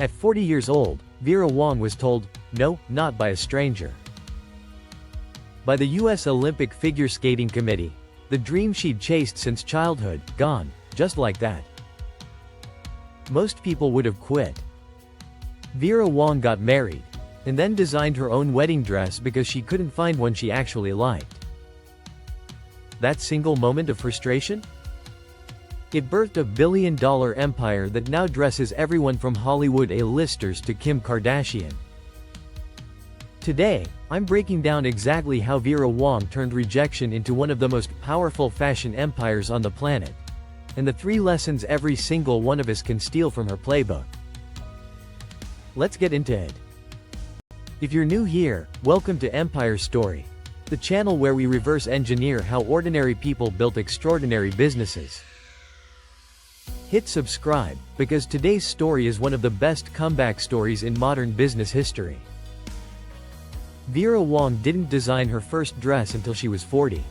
At 40 years old, Vera Wang was told, no, not by a stranger. By the US Olympic Figure Skating Committee. The dream she'd chased since childhood, gone, just like that. Most people would have quit. Vera Wang got married, and then designed her own wedding dress because she couldn't find one she actually liked. That single moment of frustration? It birthed a billion-dollar empire that now dresses everyone from Hollywood A-listers to Kim Kardashian. Today, I'm breaking down exactly how Vera Wang turned rejection into one of the most powerful fashion empires on the planet, and the 3 lessons every single one of us can steal from her playbook. Let's get into it. If you're new here, welcome to Empire Story, the channel where we reverse engineer how ordinary people built extraordinary businesses. Hit subscribe, because today's story is one of the best comeback stories in modern business history. Vera Wang didn't design her first dress until she was 40.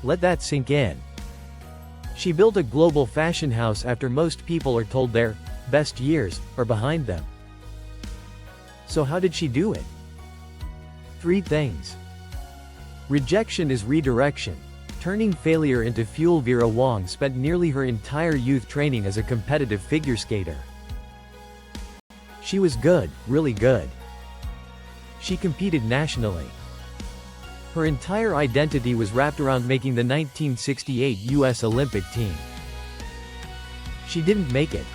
Let that sink in. She built a global fashion house after most people are told their best years are behind them. So how did she do it? 3 things. Rejection is redirection. Turning failure into fuel. Vera Wang spent nearly her entire youth training as a competitive figure skater. She was good, really good. She competed nationally. Her entire identity was wrapped around making the 1968 US Olympic team. She didn't make it.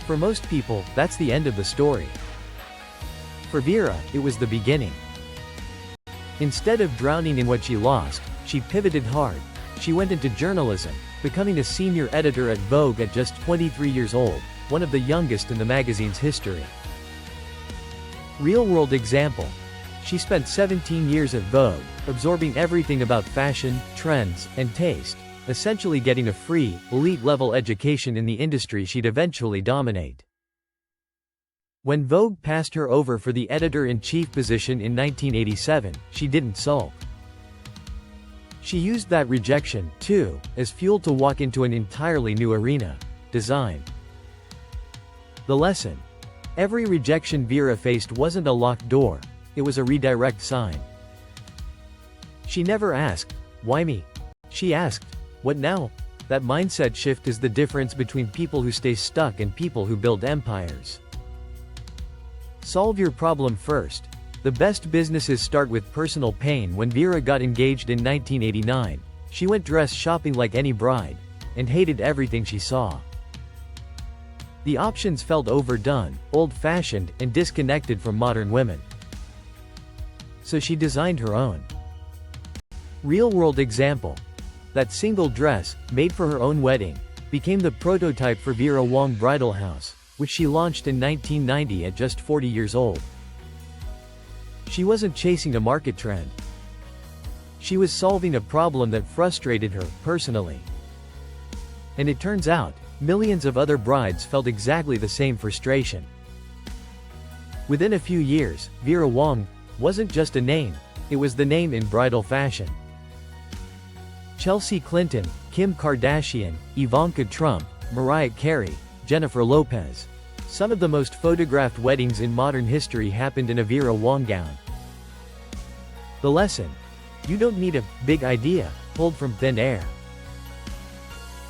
For most people, that's the end of the story. For Vera, it was the beginning. Instead of drowning in what she lost, she pivoted hard. She went into journalism, becoming a senior editor at Vogue at just 23 years old, one of the youngest in the magazine's history. Real-world example. She spent 17 years at Vogue, absorbing everything about fashion, trends, and taste, essentially getting a free, elite-level education in the industry she'd eventually dominate. When Vogue passed her over for the editor-in-chief position in 1987, she didn't sulk. She used that rejection, too, as fuel to walk into an entirely new arena: design. The lesson. Every rejection Vera faced wasn't a locked door, it was a redirect sign. She never asked, why me? She asked, what now? That mindset shift is the difference between people who stay stuck and people who build empires. Solve your problem first. The best businesses start with personal pain. When Vera got engaged in 1989, she went dress shopping like any bride, and hated everything she saw. The options felt overdone, old-fashioned, and disconnected from modern women. So she designed her own. Real-world example. That single dress, made for her own wedding, became the prototype for Vera Wang Bridal House, which she launched in 1990 at just 40 years old. She wasn't chasing a market trend. She was solving a problem that frustrated her, personally. And it turns out, millions of other brides felt exactly the same frustration. Within a few years, Vera Wang wasn't just a name, it was the name in bridal fashion. Chelsea Clinton, Kim Kardashian, Ivanka Trump, Mariah Carey, Jennifer Lopez. Some of the most photographed weddings in modern history happened in a Vera Wang gown. The lesson. You don't need a big idea pulled from thin air.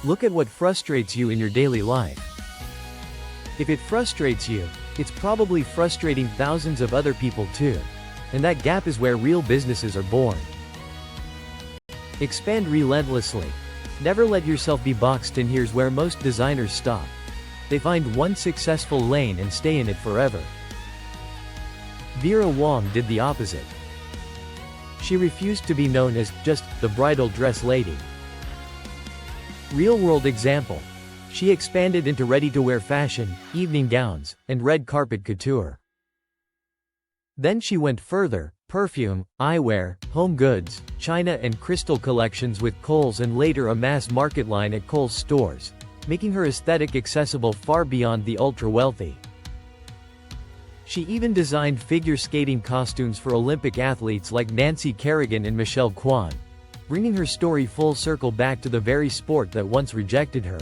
Look at what frustrates you in your daily life. If it frustrates you, it's probably frustrating thousands of other people too. And that gap is where real businesses are born. Expand relentlessly. Never let yourself be boxed in. Here's where most designers stop. They find one successful lane and stay in it forever. Vera Wang did the opposite. She refused to be known as just the bridal dress lady. Real-world example. She expanded into ready-to-wear fashion, evening gowns, and red carpet couture. Then she went further: perfume, eyewear, home goods, china and crystal collections with Kohl's, and later a mass market line at Kohl's stores, making her aesthetic accessible far beyond the ultra-wealthy. She even designed figure skating costumes for Olympic athletes like Nancy Kerrigan and Michelle Kwan, bringing her story full circle back to the very sport that once rejected her.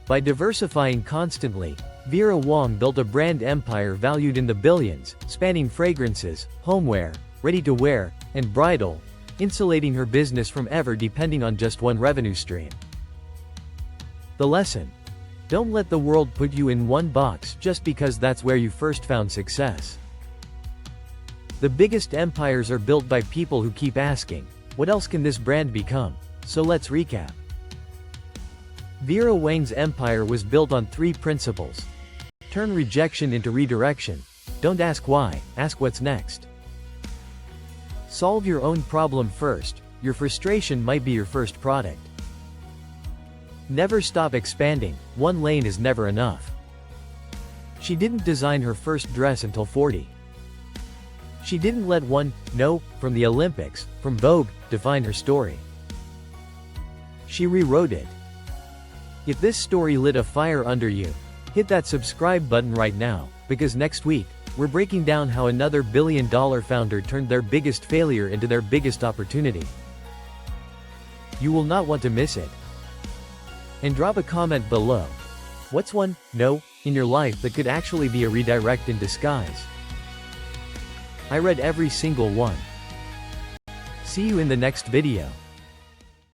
By diversifying constantly, Vera Wang built a brand empire valued in the billions, spanning fragrances, homeware, ready-to-wear, and bridal, insulating her business from ever depending on just one revenue stream. The lesson: don't let the world put you in one box just because that's where you first found success. The biggest empires are built by people who keep asking, what else can this brand become? So let's recap. Vera Wang's empire was built on 3 principles. Turn rejection into redirection. Don't ask why, ask what's next. Solve your own problem first. Your frustration might be your first product. Never stop expanding. One lane is never enough. She didn't design her first dress until 40. She didn't let one "no" from the Olympics, from Vogue, define her story. She rewrote it. If this story lit a fire under you, hit that subscribe button right now, because next week, we're breaking down how another billion-dollar founder turned their biggest failure into their biggest opportunity. You will not want to miss it. And drop a comment below. What's one "no" in your life that could actually be a redirect in disguise? I read every single one. See you in the next video.